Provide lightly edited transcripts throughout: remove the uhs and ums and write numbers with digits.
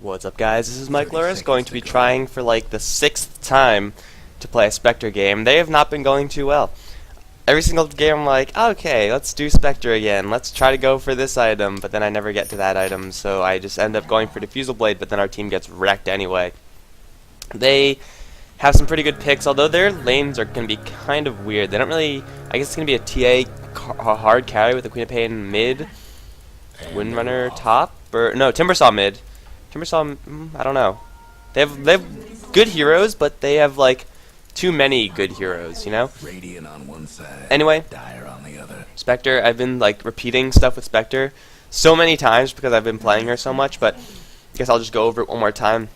What's up, guys? This is Mikelorus, going to be trying for like the 6th time to play a Spectre game. They have not been going too well. Every single game I'm like, okay, let's do Spectre again. Let's try to go for this item, but then I never get to that item, so I just end up going for Diffusal Blade, but then our team gets wrecked anyway. They have some pretty good picks, although their lanes are going to be kind of weird. They don't really... I guess it's going to be a TA hard carry with the Queen of Pain mid, Windrunner top, or no, Timbersaw mid. Timbersaw, I don't know. They have good heroes, but they have like too many good heroes, you know? Radiant on one side, anyway, dire on the other. Spectre, I've been like repeating stuff with Spectre so many times because I've been playing her so much, but I guess I'll just go over it one more time.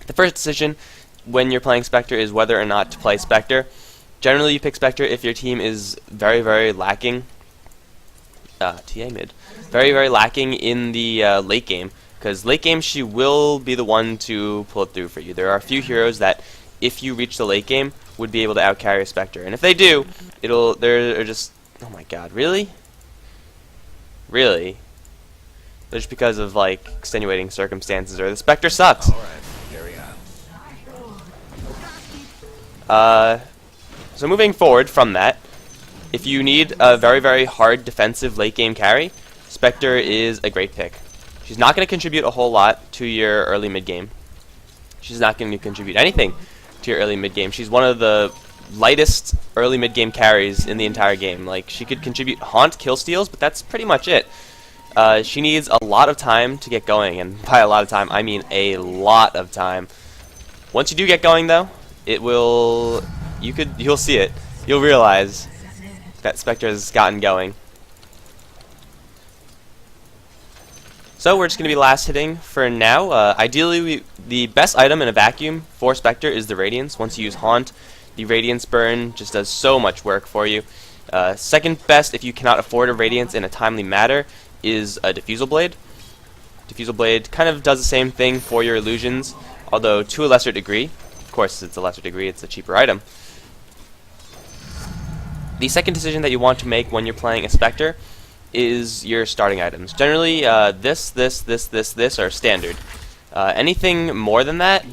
The first decision when you're playing Spectre is whether or not to play Spectre. Generally, you pick Spectre if your team is very, very lacking. TA mid. Very, very lacking in the late game. Because late game, she will be the one to pull it through for you. There are a few heroes that, if you reach the late game, would be able to outcarry a Spectre. And if they do, they're just... Oh my god, really? Really? Just because of, like, extenuating circumstances, or the Spectre sucks. Alright, carry on. So moving forward from that, if you need a very, very hard defensive late game carry, Spectre is a great pick. She's not going to contribute a whole lot to your early mid game. She's not going to contribute anything to your early mid game. She's one of the lightest early mid game carries in the entire game. Like, she could contribute haunt kill steals, but that's pretty much it. She needs a lot of time to get going, and by a lot of time, I mean a lot of time. Once you do get going, though, it will... You'll see it. You'll realize that Spectre has gotten going. So we're just going to be last hitting for now. Ideally, the best item in a vacuum for Spectre is the Radiance. Once you use Haunt, the Radiance burn just does so much work for you. Second best, if you cannot afford a Radiance in a timely manner, is a Diffusal Blade. Diffusal Blade kind of does the same thing for your illusions, although to a lesser degree. Of course, it's a lesser degree, it's a cheaper item. The second decision that you want to make when you're playing a Spectre is your starting items. Generally, this are standard. Anything more than that,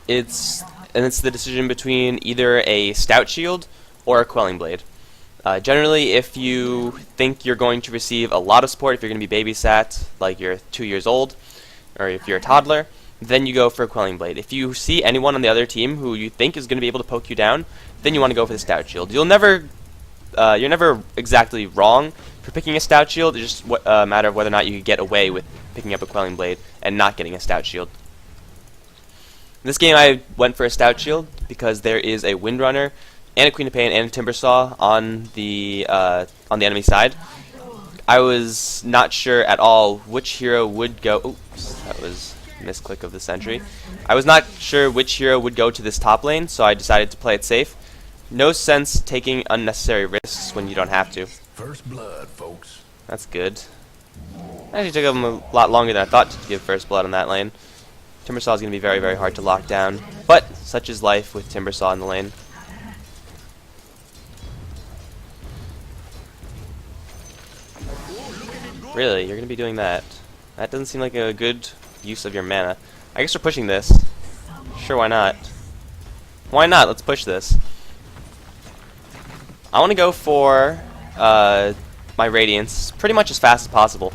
it's the decision between either a Stout Shield or a Quelling Blade. Generally, if you think you're going to receive a lot of support, if you're going to be babysat, like you're 2 years old, or if you're a toddler, then you go for a Quelling Blade. If you see anyone on the other team who you think is going to be able to poke you down, then you want to go for the Stout Shield. You're never exactly wrong for picking a Stout Shield. It's just a matter of whether or not you can get away with picking up a Quelling Blade and not getting a Stout Shield. In this game, I went for a Stout Shield because there is a Windrunner and a Queen of Pain and a Timbersaw on the enemy side. I was not sure at all which hero would go... Oops, that was a misclick of the sentry. I was not sure which hero would go to this top lane, so I decided to play it safe. No sense taking unnecessary risks when you don't have to. First blood, folks. That's good. Actually took them a lot longer than I thought to give first blood on that lane. Timbersaw is going to be very, very hard to lock down, but such is life with Timbersaw in the lane. Really? You're going to be doing that? That doesn't seem like a good use of your mana. I guess we're pushing this. Sure, why not? Why not? Let's push this. I want to go for my Radiance pretty much as fast as possible.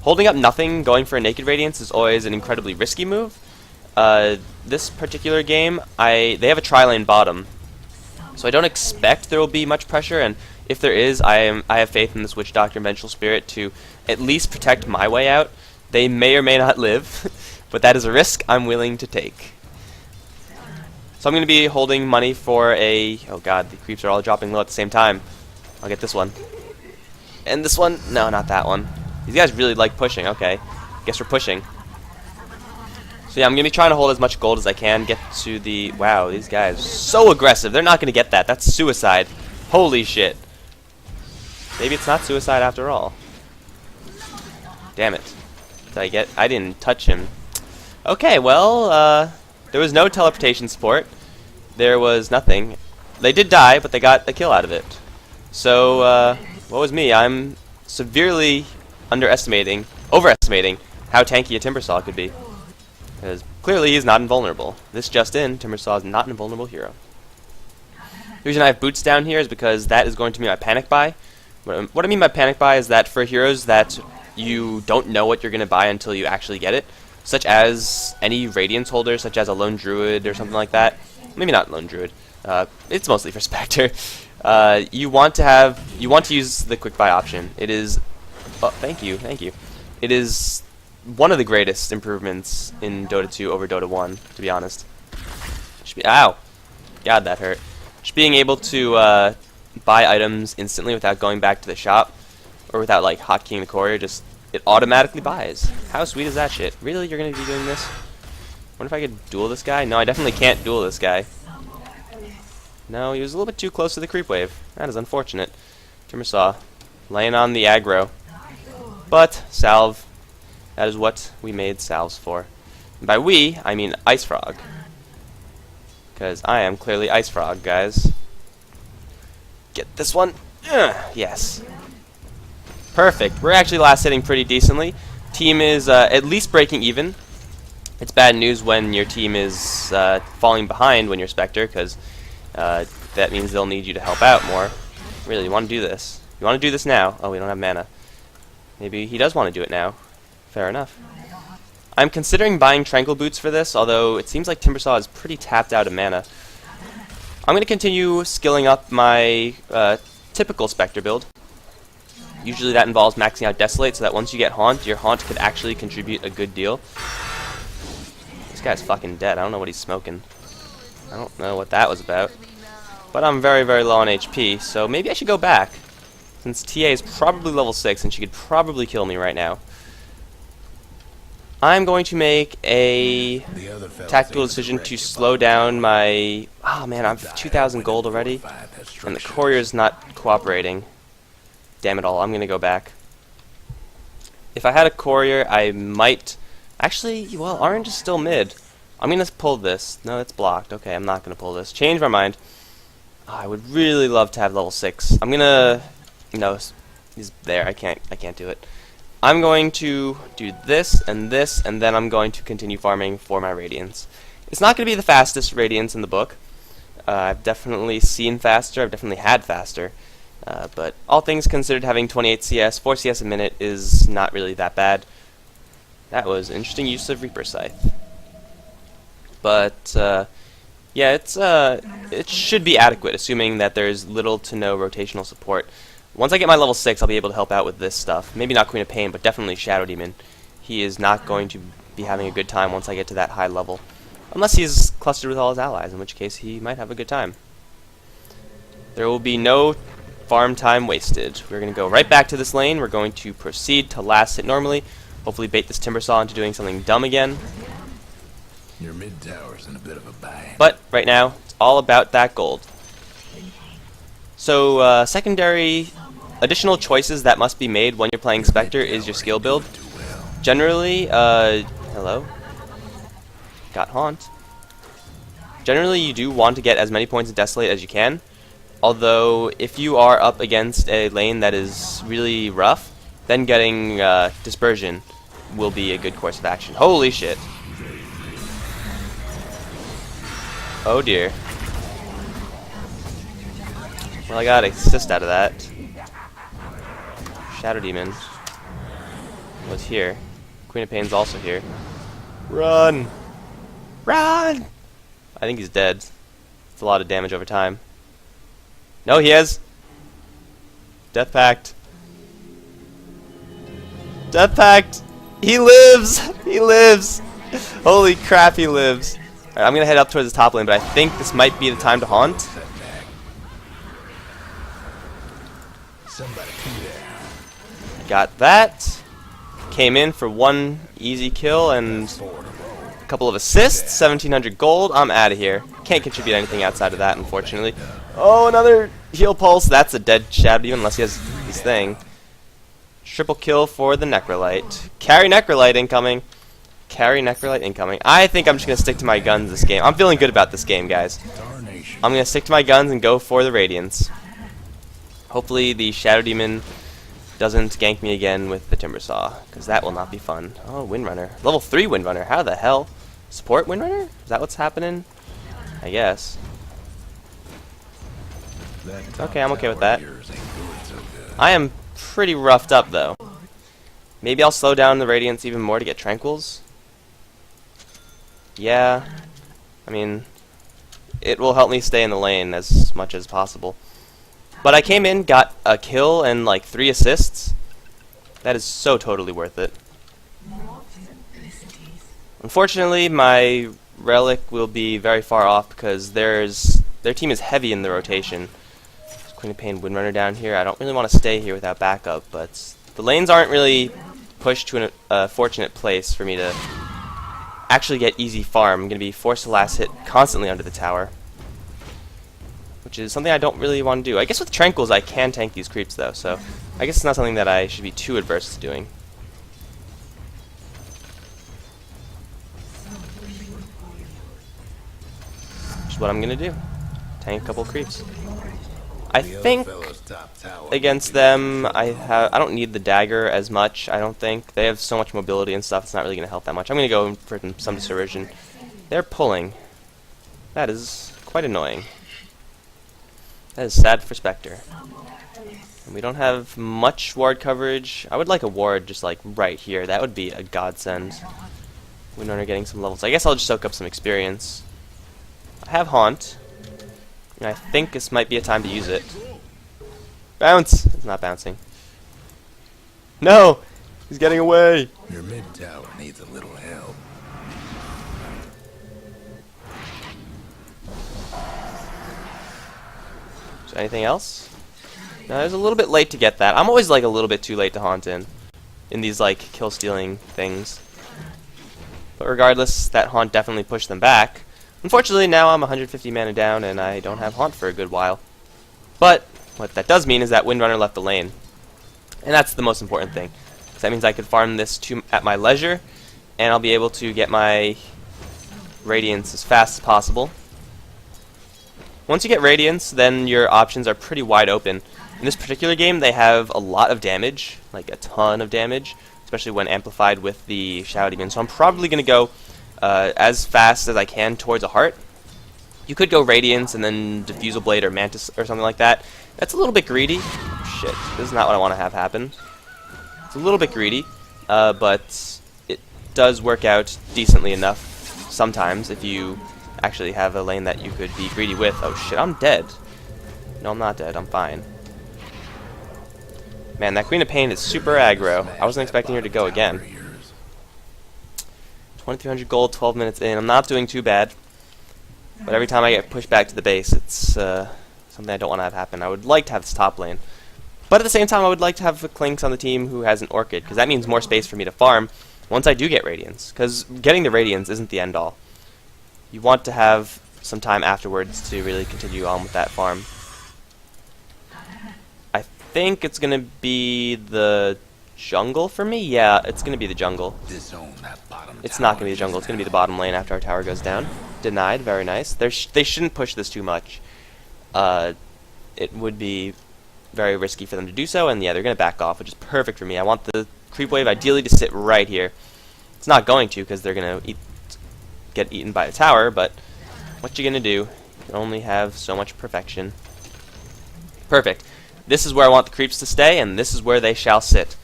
Holding up nothing, going for a naked Radiance is always an incredibly risky move. This particular game, they have a tri-lane bottom, so I don't expect there will be much pressure, and if there is, I have faith in this Witch Doctor and Vengeful Spirit to at least protect my way out. They may or may not live, but that is a risk I'm willing to take. So I'm going to be holding money for a... Oh god, the creeps are all dropping low at the same time. I'll get this one. And this one? No, not that one. These guys really like pushing. Okay. Guess we're pushing. So yeah, I'm going to be trying to hold as much gold as I can. Get to the... Wow, these guys so aggressive. They're not going to get that. That's suicide. Holy shit. Maybe it's not suicide after all. Damn it. Did I get... I didn't touch him. Okay, well, there was no teleportation support. There was nothing. They did die, but they got a kill out of it. So, what was me? I'm severely overestimating how tanky a Timbersaw could be. Because clearly he's not invulnerable. This just in, Timbersaw is not an invulnerable hero. The reason I have boots down here is because that is going to be my panic buy. What I mean by panic buy is that for heroes that you don't know what you're going to buy until you actually get it, such as any Radiance holder, such as a Lone Druid or something like that. Maybe not Lone Druid. It's mostly for Spectre. You want to use the quick buy option. It is, thank you. It is one of the greatest improvements in Dota 2 over Dota 1, to be honest. Ow, God, that hurt. Just being able to buy items instantly without going back to the shop, or without like hotkeying the courier, just it automatically buys. How sweet is that shit? Really, you're gonna be doing this? Wonder if I could duel this guy? No, I definitely can't duel this guy. No, he was a little bit too close to the creep wave. That is unfortunate. Timbersaw laying on the aggro. But, salve. That is what we made salves for. And by we, I mean Ice Frog. Because I am clearly Ice Frog, guys. Get this one. Yes. Perfect. We're actually last hitting pretty decently. Team is at least breaking even. It's bad news when your team is falling behind when you're Spectre, because that means they'll need you to help out more. Really, you want to do this? You want to do this now? Oh, we don't have mana. Maybe he does want to do it now. Fair enough. I'm considering buying Tranquil Boots for this, although it seems like Timbersaw is pretty tapped out of mana. I'm going to continue skilling up my typical Spectre build. Usually that involves maxing out Desolate, so that once you get Haunt, your Haunt could actually contribute a good deal. This guy's fucking dead. I don't know what he's smoking. I don't know what that was about. But I'm very, very low on HP, so maybe I should go back. Since TA is probably level 6, and she could probably kill me right now. I'm going to make a tactical decision to slow down my... Oh man, I'm 2,000 gold already, and the courier's not cooperating. Damn it all, I'm going to go back. If I had a courier, I might... Actually, well, orange is still mid. I'm going to pull this. No, it's blocked. Okay, I'm not going to pull this. Change my mind. Oh, I would really love to have level 6. I'm going to... No, he's there. I can't do it. I'm going to do this, and then I'm going to continue farming for my Radiance. It's not going to be the fastest Radiance in the book. I've definitely seen faster, I've definitely had faster. But all things considered, having 28 CS, 4 CS a minute is not really that bad. That was an interesting use of Reaper Scythe. But, yeah, it should be adequate, assuming that there's little to no rotational support. Once I get my level 6, I'll be able to help out with this stuff. Maybe not Queen of Pain, but definitely Shadow Demon. He is not going to be having a good time once I get to that high level. Unless he's clustered with all his allies, in which case he might have a good time. There will be no farm time wasted. We're going to go right back to this lane. We're going to proceed to last hit normally. Hopefully bait this Timbersaw into doing something dumb again. Your mid tower's in a bit of a bind. But right now, it's all about that gold. So, secondary additional choices that must be made when you're playing Spectre is your skill build. Generally, hello? Got Haunt. Generally, you do want to get as many points of Desolate as you can. Although, if you are up against a lane that is really rough, then getting Dispersion will be a good course of action. Holy shit. Oh dear. Well, I got assist out of that. Shadow Demon was here. Queen of Pain's also here. Run! Run! I think he's dead. It's a lot of damage over time. No, he has! Death Pact. Death Pact! He lives! He lives! Holy crap, he lives. Alright, I'm gonna head up towards the top lane, but I think this might be the time to Haunt. Got that. Came in for one easy kill and a couple of assists. 1,700 gold. I'm out of here. Can't contribute anything outside of that, unfortunately. Oh, another heal pulse. That's a dead Shadow Demon unless he has his thing. Triple kill for the Necrolite. Carry Necrolite incoming. Carry Necrolite incoming. I think I'm just going to stick to my guns this game. I'm feeling good about this game, guys. I'm going to stick to my guns and go for the Radiance. Hopefully the Shadow Demon doesn't gank me again with the Timber Saw, because that will not be fun. Oh, Windrunner. Level 3 Windrunner. How the hell? Support Windrunner? Is that what's happening? I guess. Okay, I'm okay with that. I am pretty roughed up, though. Maybe I'll slow down the Radiance even more to get Tranquils. Yeah. I mean, it will help me stay in the lane as much as possible. But I came in, got a kill, and like 3 assists. That is so totally worth it. Unfortunately, my Relic will be very far off because their team is heavy in the rotation. There's Queen of Pain Windrunner down here. I don't really want to stay here without backup, but the lanes aren't really pushed to a fortunate place for me to actually get easy farm. I'm going to be forced to last hit constantly under the tower, which is something I don't really want to do. I guess with Tranquils I can tank these creeps though, so I guess it's not something that I should be too adverse to doing. Which is what I'm going to do. Tank a couple creeps. I think against them I don't need the dagger as much, I don't think. They have so much mobility and stuff, it's not really going to help that much. I'm going to go for some dispersion. They're pulling. That is quite annoying. That is sad for Spectre. And we don't have much ward coverage. I would like a ward just like right here. That would be a godsend. Windrunner getting some levels. I guess I'll just soak up some experience. I have Haunt. And I think this might be a time to use it. Bounce! It's not bouncing. No! He's getting away! Your mid tower needs a little help. Is there anything else? No, it was a little bit late to get that. I'm always like a little bit too late to haunt in these like kill stealing things. But regardless, that haunt definitely pushed them back. Unfortunately, now I'm 150 mana down and I don't have haunt for a good while. But what that does mean is that Windrunner left the lane, and that's the most important thing. Because that means I could farm this at my leisure, and I'll be able to get my Radiance as fast as possible. Once you get Radiance, then your options are pretty wide open. In this particular game, they have a lot of damage, like a ton of damage, especially when amplified with the Shadow Demon. So I'm probably going to go as fast as I can towards a heart. You could go Radiance and then Diffusal Blade or Mantis or something like that. That's a little bit greedy. Oh, shit, this is not what I want to have happen. It's a little bit greedy, but it does work out decently enough sometimes if you actually have a lane that you could be greedy with. Oh shit, I'm dead. No, I'm not dead. I'm fine. Man, that Queen of Pain is super aggro. I wasn't expecting her to go again. 2300 gold, 12 minutes in. I'm not doing too bad. But every time I get pushed back to the base, it's something I don't want to have happen. I would like to have this top lane. But at the same time, I would like to have a Clinks on the team who has an Orchid, because that means more space for me to farm once I do get Radiance. Because getting the Radiance isn't the end-all. You want to have some time afterwards to really continue on with that farm. I think it's going to be the jungle for me? Yeah, it's going to be the jungle. It's not going to be the jungle. It's going to be the bottom lane after our tower goes down. Denied. Very nice. They shouldn't push this too much. It would be very risky for them to do so, and yeah, they're going to back off, which is perfect for me. I want the creep wave ideally to sit right here. It's not going to, because they're going to get eaten by the tower, but what you gonna do? You can only have so much perfection. Perfect. This is where I want the creeps to stay, and this is where they shall sit.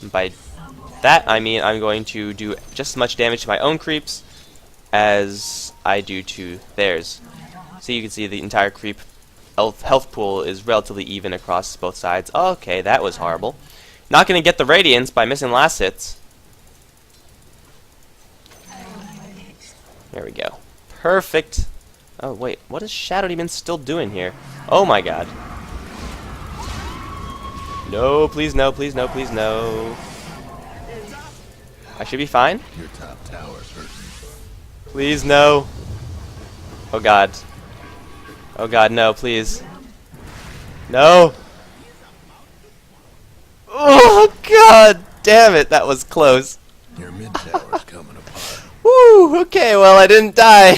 And by that, I mean I'm going to do just as much damage to my own creeps as I do to theirs. So you can see the entire creep health pool is relatively even across both sides. Okay, that was horrible. Not gonna get the Radiance by missing last hits. There we go. Perfect. Oh, wait. What is Shadow Demon still doing here? Oh, my God. No, please no, please no, please no. I should be fine. Your top tower's hurting. Please no. Oh, God. Oh, God, no, please. No. Oh, God damn it. That was close. Your mid tower's coming apart. Woo! Okay, well, I didn't die.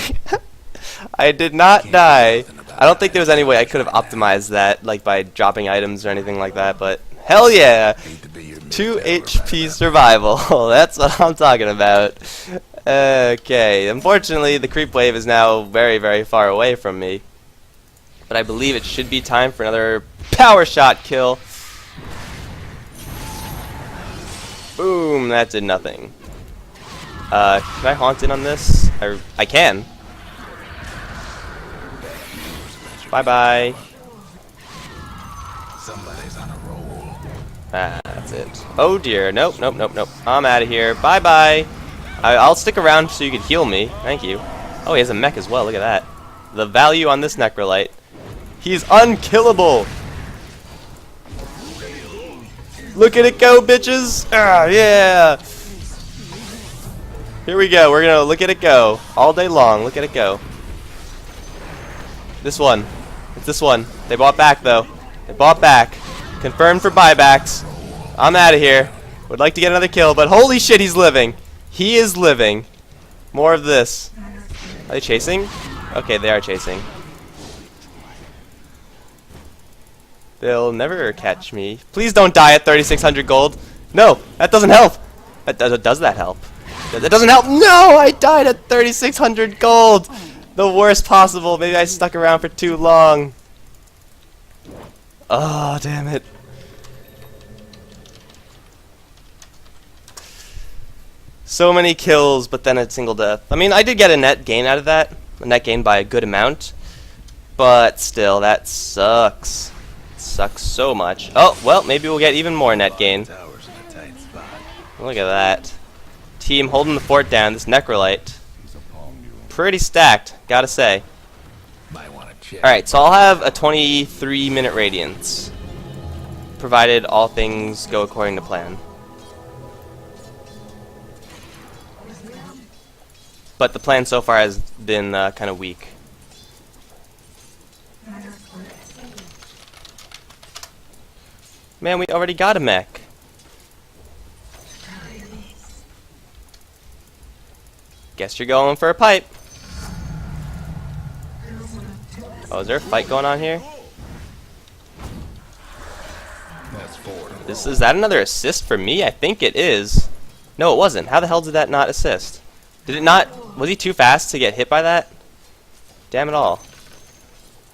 I did not die. I don't think there was any way I could have optimized that, like by dropping items or anything like that, but Hell yeah! Hate to be your 2 mid-tower HP about survival. That's what I'm talking about. Okay, unfortunately the creep wave is now very, very far away from me. But I believe it should be time for another power shot kill. Boom, that did nothing. Can I haunt in on this? I can. Bye-bye. Somebody's on a roll. Ah, that's it. Oh dear, nope, nope, nope, nope. I'm out of here. Bye-bye. I'll stick around so you can heal me. Thank you. Oh, he has a mech as well. Look at that. The value on this Necrolite. He's unkillable. Look at it go, bitches. Ah, yeah. Here we go. We're going to look at it go. All day long. Look at it go. This one. It's this one. They bought back, though. They bought back. Confirmed for buybacks. I'm out of here. Would like to get another kill, but holy shit, he's living. He is living. More of this. Are they chasing? Okay, they are chasing. They'll never catch me. Please don't die at 3,600 gold. No, that doesn't help. Does that help? That doesn't help. No, I died at 3,600 gold. The worst possible. Maybe I stuck around for too long. Oh, damn it. So many kills, but then a single death. I mean, I did get a net gain out of that. A net gain by a good amount. But still, that sucks. It sucks so much. Oh, well, maybe we'll get even more net gain. Towers in a tight spot. Look at that. Team holding the fort down. This Necrolite. Pretty stacked, gotta say. Might want to check. Alright, so I'll have a 23-minute radiance. Provided all things go according to plan. But the plan so far has been kind of weak. Man, we already got a mech. Guess you're going for a pipe. Oh, is there a fight going on here? That's forward. Is that another assist for me? I think it is. No, it wasn't. How the hell did that not assist? Did it not? Was he too fast to get hit by that? Damn it all.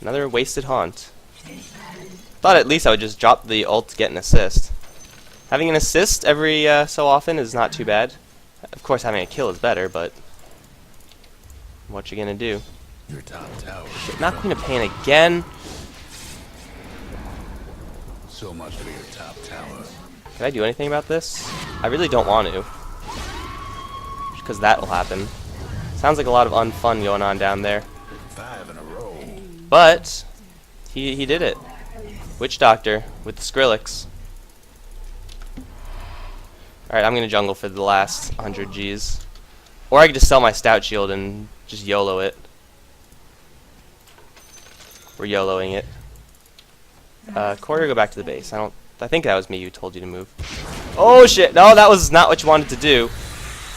Another wasted haunt. Thought at least I would just drop the ult to get an assist. Having an assist every so often is not too bad. Of course, having a kill is better, but what you gonna do? Your top tower. Shit, not Queen of Pain again. So much for your top tower. Can I do anything about this? I really don't want to. Because that will happen. Sounds like a lot of unfun going on down there. 5 in a row. But he did it. Witch Doctor with the Skrillex. Alright, I'm gonna jungle for the last 100 Gs. Or I could just sell my stout shield and just YOLO it. We're YOLOing it. Corey, go back to the base. I think that was me who told you to move. Oh shit! No, that was not what you wanted to do.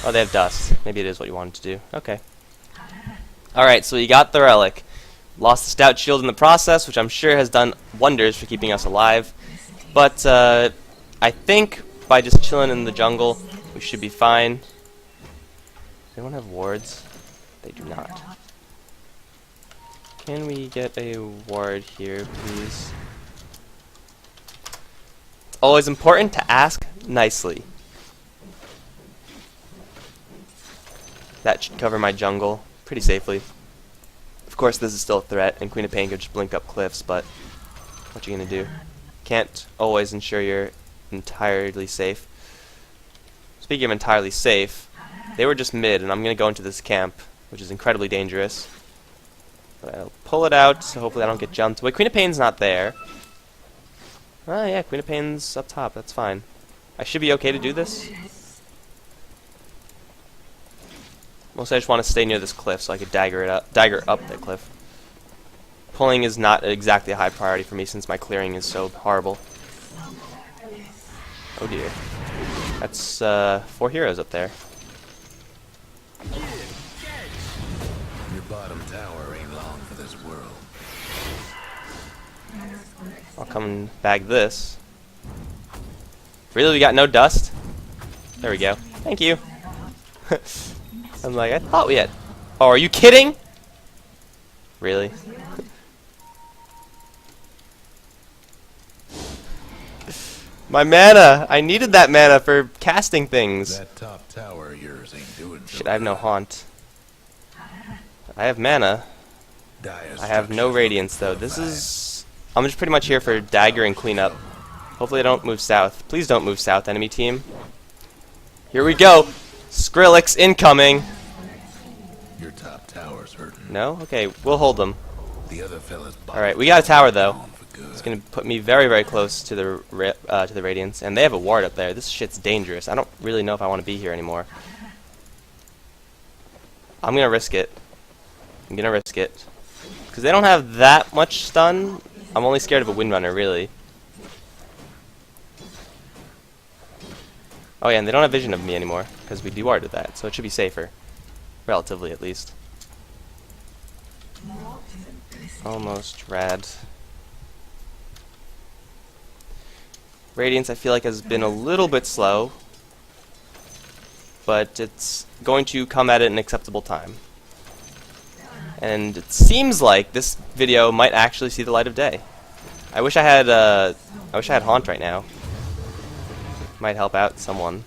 Oh, they have dust. Maybe it is what you wanted to do. Okay. Alright, so you got the relic. Lost the stout shield in the process, which I'm sure has done wonders for keeping us alive. But I think by just chilling in the jungle, we should be fine. Does anyone have wards? They do not. Can we get a ward here, please? It's always important to ask nicely. That should cover my jungle pretty safely. Of course, this is still a threat, and Queen of Pain could just blink up cliffs, but what you gonna do? Can't always ensure you're entirely safe. Speaking of entirely safe, they were just mid, and I'm gonna go into this camp, which is incredibly dangerous. But I'll pull it out, so hopefully I don't get jumped. Wait, Queen of Pain's not there. Oh yeah, Queen of Pain's up top, that's fine. I should be okay to do this. Mostly I just want to stay near this cliff so I could dagger up the cliff. Pulling is not exactly a high priority for me since my clearing is so horrible. Oh dear. That's 4 heroes up there. Your bottom tower ain't long for this world. I'll come and bag this. Really, we got no dust? There we go. Thank you. I'm like, I thought we had... Oh, are you kidding? Really? My mana! I needed that mana for casting things. That top tower of yours ain't doing so Shit, I have no good. haunt. I have mana. Dire I have no structures radiance though. looking This fine. is... I'm just pretty much here for dagger and cleanup. Hopefully I don't move south. Please don't move south, enemy team. Here we go! Skrillex incoming! Your top tower's hurting. No? Okay, we'll hold them. The other fella's Alright, we got a tower though. gone for good. It's gonna put me very, very close to the radiance, and they have a ward up there. This shit's dangerous. I don't really know if I want to be here anymore. I'm gonna risk it. I'm gonna risk it because they don't have that much stun. I'm only scared of a windrunner, really. Oh yeah, and they don't have vision of me anymore because we dewarded that, so it should be safer, relatively at least. Almost rad. Radiance, I feel like, has been a little bit slow, but it's going to come at an acceptable time. And it seems like this video might actually see the light of day. I wish I had Haunt right now. Might help out someone.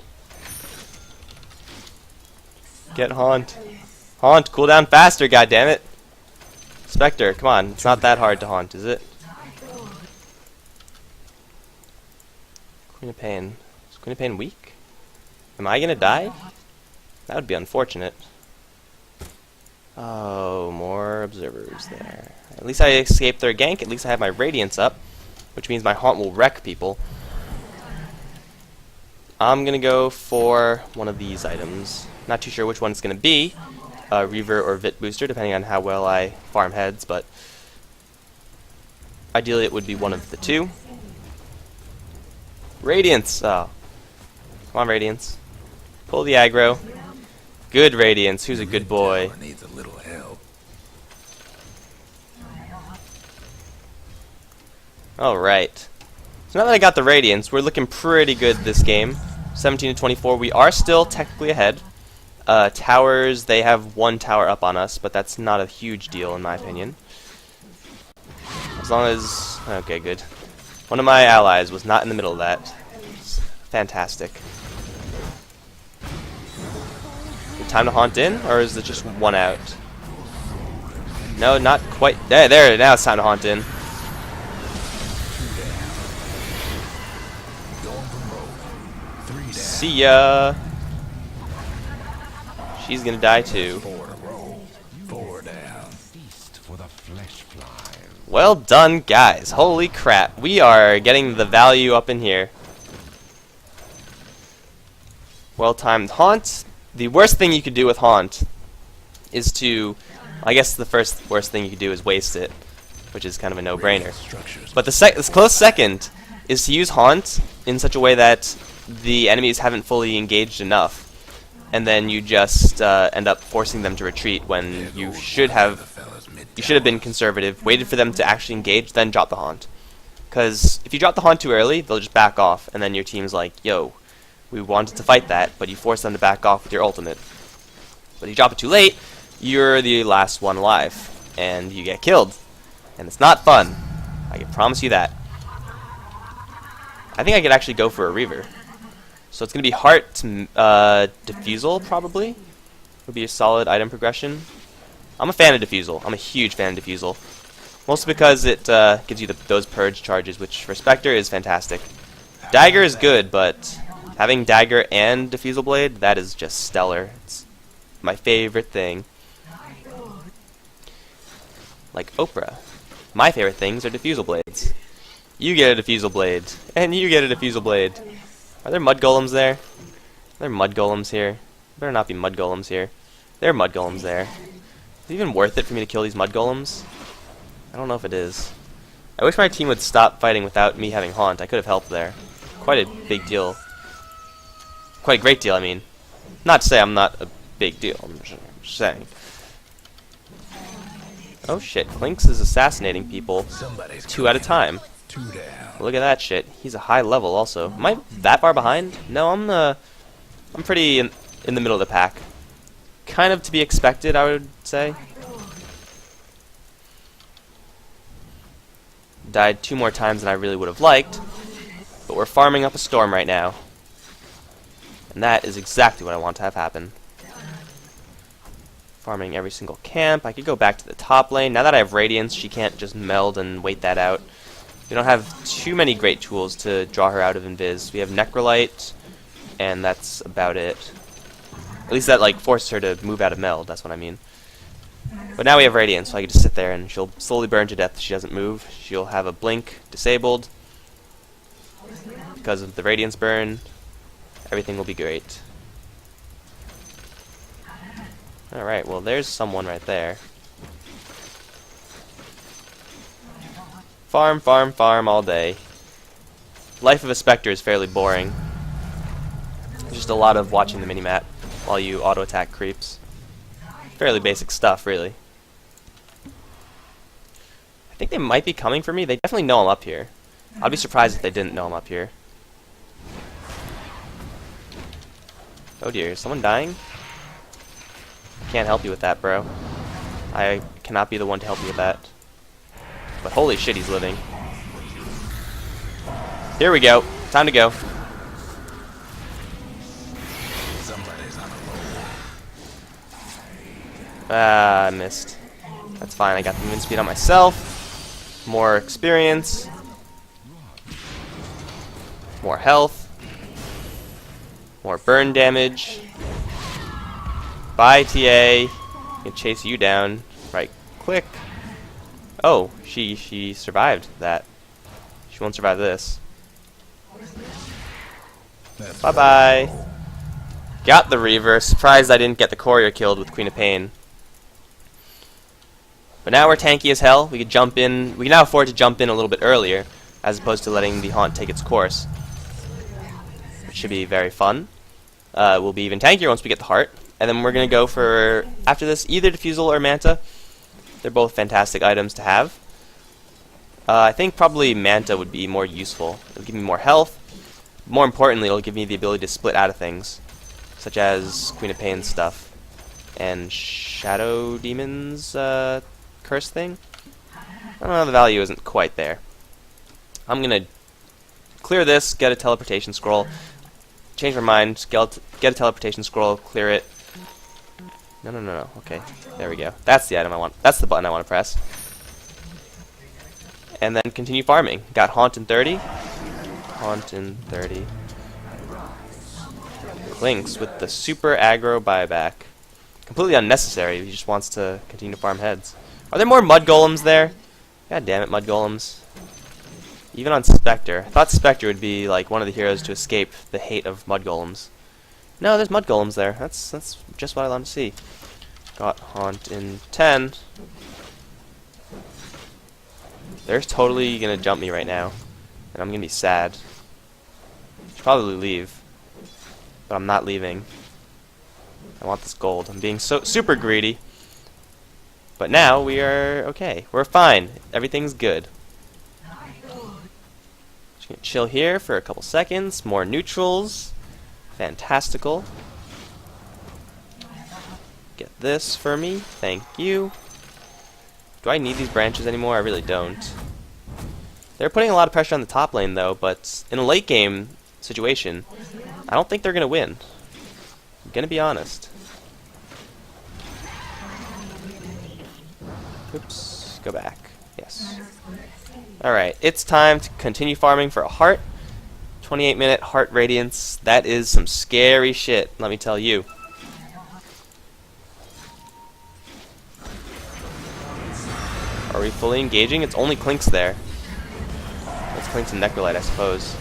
Get Haunt. Haunt, cool down faster, goddammit. Spectre, come on, it's not that hard to haunt, is it? Queen of Pain. Is Queen of Pain weak? Am I gonna die? That would be unfortunate. Oh, more observers there. At least I escaped their gank, at least I have my radiance up, which means my haunt will wreck people. I'm gonna go for one of these items. Not too sure which one it's gonna be. Reaver or Vit Booster, depending on how well I farm heads, but ideally it would be one of the two. Radiance! Oh. Come on, Radiance. Pull the aggro. Good Radiance, who's a good boy. Tower needs a little help. Alright. So now that I got the Radiance, we're looking pretty good this game. 17 to 24. We are still technically ahead. Towers, they have one tower up on us, but that's not a huge deal in my opinion. As long as... Okay, good. One of my allies was not in the middle of that. It's fantastic. Time to haunt in, or is it just one out? No, not quite. There, now it's time to haunt in. See ya. She's gonna die too. 4 in a row. 4 down. Well done, guys. Holy crap. We are getting the value up in here. Well-timed haunt. The worst thing you could do with haunt is to... I guess the first worst thing you could do is waste it, which is kind of a no-brainer. But the close second is to use haunt in such a way that the enemies haven't fully engaged enough, and then you just end up forcing them to retreat when you should have been conservative, waited for them to actually engage, then drop the haunt. Because if you drop the haunt too early, they'll just back off, and then your team's like, yo, we wanted to fight that, but you force them to back off with your ultimate. But if you drop it too late, you're the last one alive, and you get killed. And it's not fun. I can promise you that. I think I could actually go for a Reaver. So it's going to be Heart to Diffusal, probably. Would be a solid item progression. I'm a fan of Diffusal. I'm a huge fan of Diffusal. Mostly because it gives you those Purge charges, which for Spectre is fantastic. Dagger is good, but having Dagger and Diffusal Blade, that is just stellar. It's my favorite thing. Like Oprah. My favorite things are Diffusal Blades. You get a Diffusal Blade, and you get a Diffusal Blade. Are there mud golems there? Are there mud golems here? Better not be mud golems here. There are mud golems there. Is it even worth it for me to kill these mud golems? I don't know if it is. I wish my team would stop fighting without me having haunt. I could have helped there. Quite a big deal. Quite a great deal, I mean. Not to say I'm not a big deal. I'm just saying. Oh shit, Clinks is assassinating people 2 at a time. 2 down. Look at that shit. He's a high level also. Am I that far behind? No, I'm pretty in the middle of the pack. Kind of to be expected, I would say. Died 2 more times than I really would have liked, but we're farming up a storm right now. And that is exactly what I want to have happen. Farming every single camp. I could go back to the top lane. Now that I have Radiance, she can't just meld and wait that out. We don't have too many great tools to draw her out of Invis. We have Necrolite, and that's about it. At least that like forces her to move out of meld, that's what I mean. But now we have Radiance, so I can just sit there and she'll slowly burn to death if she doesn't move. She'll have a blink disabled because of the Radiance burn. Everything will be great. Alright, well there's someone right there. Farm, farm, farm all day. Life of a Spectre is fairly boring. There's just a lot of watching the minimap while you auto-attack creeps. Fairly basic stuff, really. I think they might be coming for me. They definitely know I'm up here. I'd be surprised if they didn't know I'm up here. Oh dear, is someone dying? Can't help you with that, bro. I cannot be the one to help you with that. But holy shit, he's living. Here we go. Time to go. Somebody's on a roll. Ah, I missed. That's fine, I got the movement speed on myself. More experience. More health. More burn damage. Bye, TA. Can chase you down. Right click. Oh, she survived that. She won't survive this. Bye-bye. Got the Reaver. Surprised I didn't get the courier killed with Queen of Pain. But now we're tanky as hell. We could jump in. We can now afford to jump in a little bit earlier, as opposed to letting the Haunt take its course. Which should be very fun. We'll be even tankier once we get the Heart. And then we're going to go for, after this, either Diffusal or Manta. They're both fantastic items to have. I think probably Manta would be more useful. It'll give me more health. More importantly, it'll give me the ability to split out of things, such as Queen of Pain stuff. And Shadow Demon's curse thing? I don't know, the value isn't quite there. I'm going to clear this, get a teleportation scroll. Change my mind, get a teleportation scroll, clear it. No. Okay, there we go. That's the item I want. That's the button I want to press. And then continue farming. Got Haunt in 30. Haunt in 30. Lynx with the super aggro buyback. Completely unnecessary. He just wants to continue to farm heads. Are there more mud golems there? God damn it, mud golems. Even on Spectre. I thought Spectre would be like one of the heroes to escape the hate of mud golems. No, there's mud golems there. That's just what I want to see. Got Haunt in 10. They're totally gonna jump me right now, and I'm gonna be sad. Should probably leave, but I'm not leaving. I want this gold. I'm being so super greedy. But now we are okay. We're fine. Everything's good. Just gonna chill here for a couple seconds. More neutrals. Fantastical. Get this for me. Thank you. Do I need these branches anymore? I really don't. They're putting a lot of pressure on the top lane though, but in a late game situation, I don't think they're going to win. I'm going to be honest. Oops. Go back. Yes. Alright, it's time to continue farming for a heart. 28-minute heart radiance. That is some scary shit, let me tell you. Are we fully engaging? It's only Clinks there. It's Clinks and Necrolite, I suppose.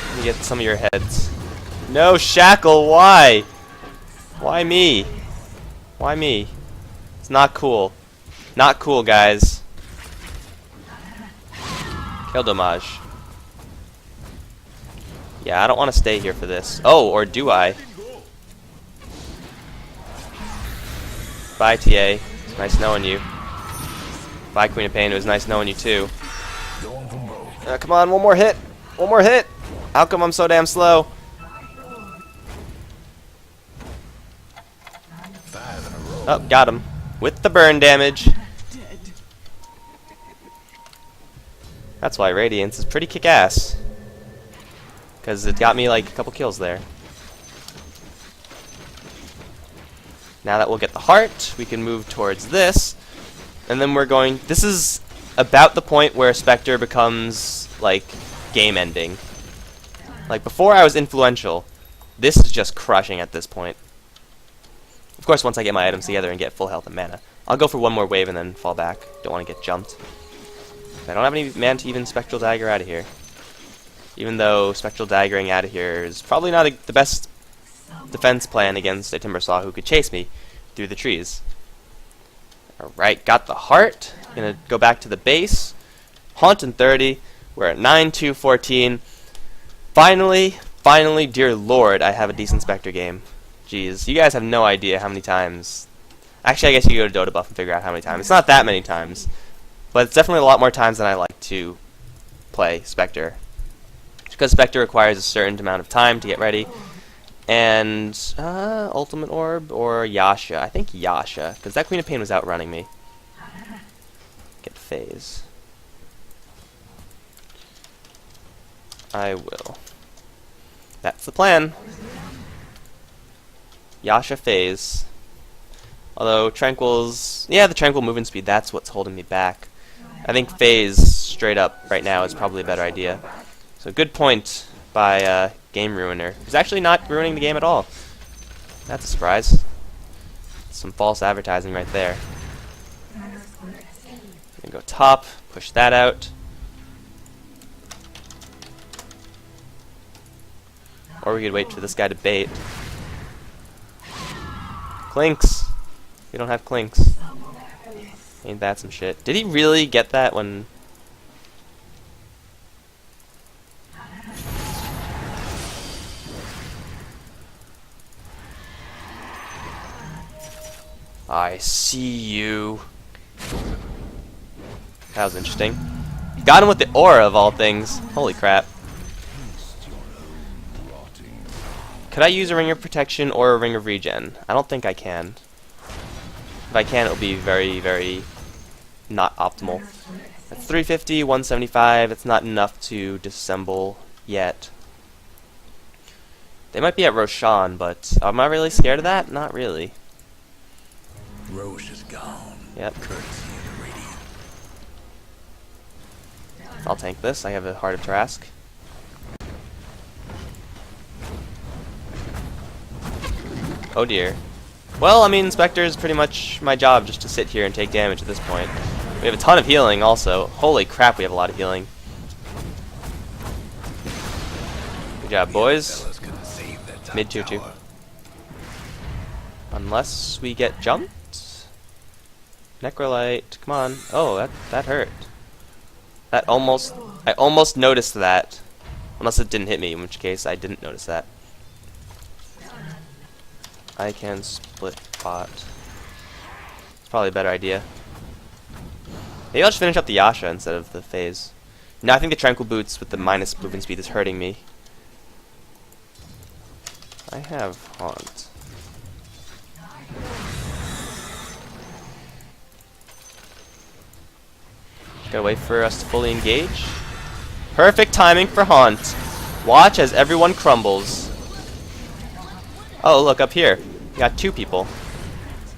Let me get some of your heads. No, Shackle, why? Why me? Why me? It's not cool. Not cool, guys. Kill Damage. Yeah, I don't want to stay here for this. Oh, or do I? Bye, TA. It's nice knowing you. Bye, Queen of Pain. It was nice knowing you, too. Come on, one more hit. One more hit. How come I'm so damn slow? 5 in a row. Oh, got him. With the burn damage. That's why Radiance is pretty kick-ass. Because it got me like a couple kills there. Now that we'll get the heart, we can move towards this. And then we're going... This is about the point where Spectre becomes, like, game-ending. Like, before I was influential. This is just crushing at this point. Of course, once I get my items together and get full health and mana. I'll go for one more wave and then fall back. Don't want to get jumped. I don't have any mana to even Spectral Dagger out of here. Even though Spectral Daggering out of here is probably not the best defense plan against a Timbersaw who could chase me through the trees. Alright, got the heart. Gonna go back to the base. Haunt in 30. We're at 9, 2, 14. Finally, dear lord, I have a decent Spectre game. Jeez, you guys have no idea how many times... Actually, I guess you could go to Dota Buff and figure out how many times. It's not that many times. But it's definitely a lot more times than I like to play Spectre. Because Spectre requires a certain amount of time to get ready. And, Ultimate Orb or Yasha. I think Yasha, because that Queen of Pain was outrunning me. Get Phase. I will. That's the plan. Yasha Phase. Although Tranquil's... Yeah, the Tranquil movement speed, that's what's holding me back. I think Phase, straight up, right now, is probably a better idea. So good point by Game Ruiner. He's actually not ruining the game at all. That's a surprise. Some false advertising right there. Gonna go top, push that out. Or we could wait for this guy to bait. Clinks! We don't have Clinks. Ain't that some shit? Did he really get that when... I see you. That was interesting. Got him with the aura of all things. Holy crap. Could I use a Ring of Protection or a Ring of Regen? I don't think I can. If I can, it'll be very, very not optimal. That's 350, 175. It's not enough to disassemble yet. They might be at Roshan, but am I really scared of that? Not really. Roche is gone. Yep. Courtesy of the Radiant. I'll tank this. I have a Heart of Trask. Oh dear. Well, I mean, Spectre is pretty much my job, just to sit here and take damage at this point. We have a ton of healing also. Holy crap, we have a lot of healing. Good job, boys. Mid 2-2. Unless we get jumped? Necrolite, come on. Oh, that hurt. I almost noticed that. Unless it didn't hit me, in which case I didn't notice that. I can split bot. It's probably a better idea. Maybe I'll just finish up the Yasha instead of the Phase. No, I think the Tranquil Boots with the minus movement speed is hurting me. I have Haunt. Gotta wait for us to fully engage. Perfect timing for Haunt. Watch as everyone crumbles. Oh, look, up here. We got 2 people.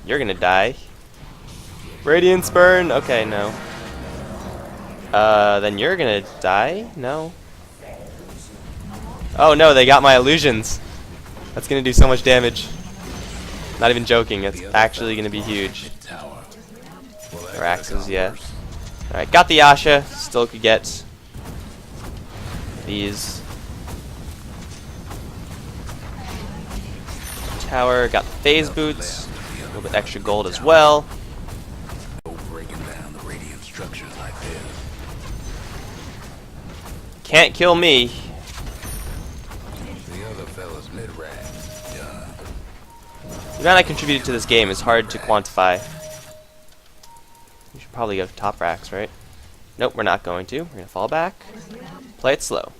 You're gonna die. Radiance burn. Okay, no. Then you're gonna die? No. Oh no, they got my illusions. That's gonna do so much damage. Not even joking, it's actually gonna be huge. Or axes, yeah. Alright, got the Yasha. Still could get these. Tower, got the Phase Boots. A little bit extra gold as well. Can't kill me. The amount I contributed to this game is hard to quantify. We should probably go to top racks, right? Nope, we're not going to. We're going to fall back. Play it slow.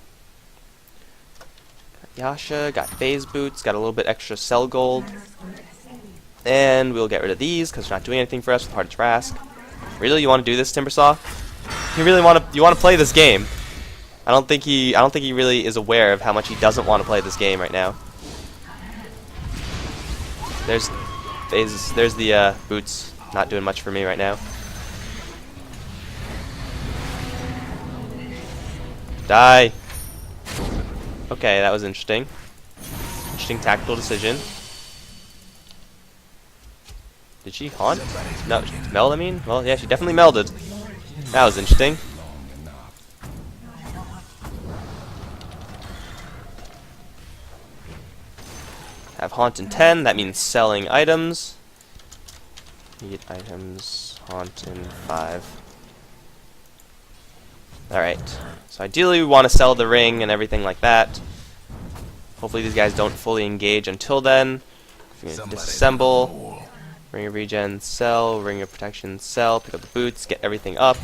Got Yasha, got phase boots, got a little bit extra cell gold. And we'll get rid of these because they're not doing anything for us with Heart of Trask. Really, you want to do this, Timbersaw? You really want to play this game? I don't think he really is aware of how much he doesn't want to play this game right now. There's phases. There's the boots. Not doing much for me right now. Die. Okay, that was interesting. Interesting tactical decision. Did she haunt? No, meld, I mean? Well, yeah, she definitely melded. That was interesting. Have haunt in 10, that means selling items. Need items, haunt in 5. Alright, so ideally we want to sell the ring and everything like that. Hopefully these guys don't fully engage until then. Disassemble. Ring of regen, sell. Ring of protection, sell. Pick up the boots, get everything up.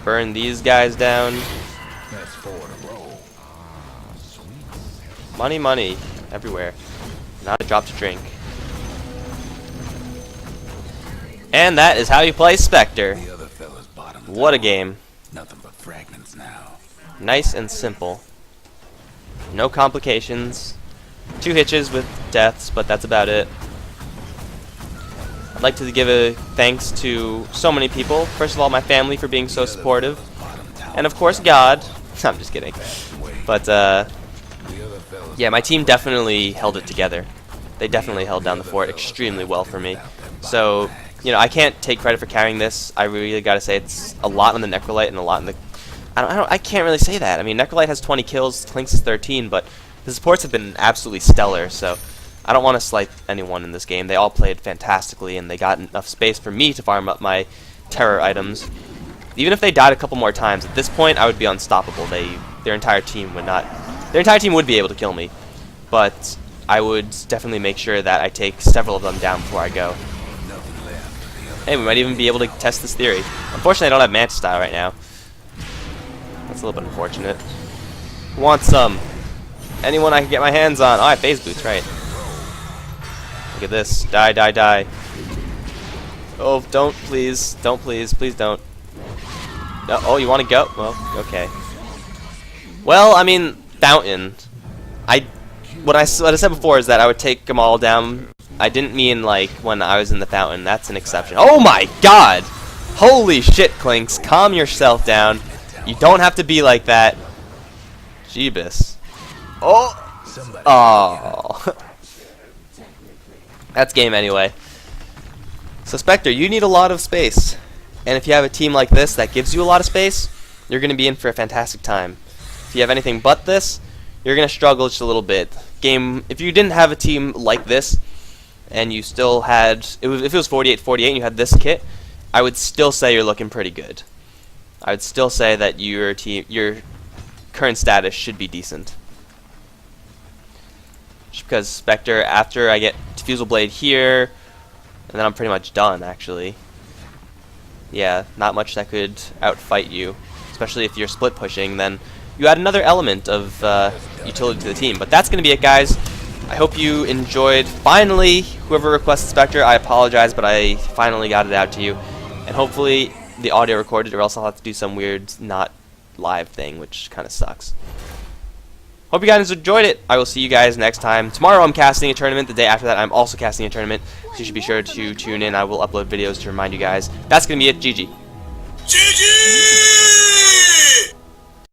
Burn these guys down. Money, money, everywhere. Not a drop to drink. And that is how you play Spectre. What a game. Nothing but fragments now. Nice and simple. No complications. 2 hitches with deaths, but that's about it. I'd like to give a thanks to so many people. First of all, my family for being so supportive. And of course, God. I'm just kidding. But, yeah, my team definitely held it together. They definitely held down the fort extremely well for me. So, you know, I can't take credit for carrying this. I really gotta say it's a lot on the Necrolite and a lot on the... I can't really say that. I mean, Necrolite has 20 kills, Clinks is 13, but the supports have been absolutely stellar, so I don't want to slight anyone in this game. They all played fantastically, and they got enough space for me to farm up my terror items. Even if they died a couple more times, at this point I would be unstoppable. Their entire team would not... Their entire team would be able to kill me, but I would definitely make sure that I take several of them down before I go. Hey, we might even be able to test this theory. Unfortunately, I don't have Mantis Style right now. That's a little bit unfortunate. Who wants some? Anyone I can get my hands on? Oh, I have phase boots, right. Look at this. Die, die, die. Oh, don't, please. Don't, please. Please don't. No, oh, you want to go? Well, okay. Well, I mean, Fountain. What I said before is that I would take them all down. I didn't mean, like, when I was in the Fountain. That's an exception. Oh, my God! Holy shit, Clinks. Calm yourself down. You don't have to be like that. Jeebus. Oh! Oh. That's game anyway. So Spectre, you need a lot of space. And if you have a team like this that gives you a lot of space, you're going to be in for a fantastic time. If you have anything but this, you're going to struggle just a little bit. If you didn't have a team like this, and you still had... if it was 48-48 and you had this kit, I would still say you're looking pretty good. I would still say that your current status should be decent. Just because Spectre, after I get Diffusal Blade here, and then I'm pretty much done, actually. Yeah, not much that could outfight you. Especially if you're split pushing, then you add another element of utility to the team. But that's going to be it, guys. I hope you enjoyed. Finally, whoever requested Spectre, I apologize, but I finally got it out to you. And hopefully the audio recorded, or else I'll have to do some weird not live thing, which kind of sucks. Hope you guys enjoyed it. I will see you guys next time. Tomorrow I'm casting a tournament. The day after that I'm also casting a tournament. So you should be sure to tune in. I will upload videos to remind you guys. That's going to be it. GG. GG!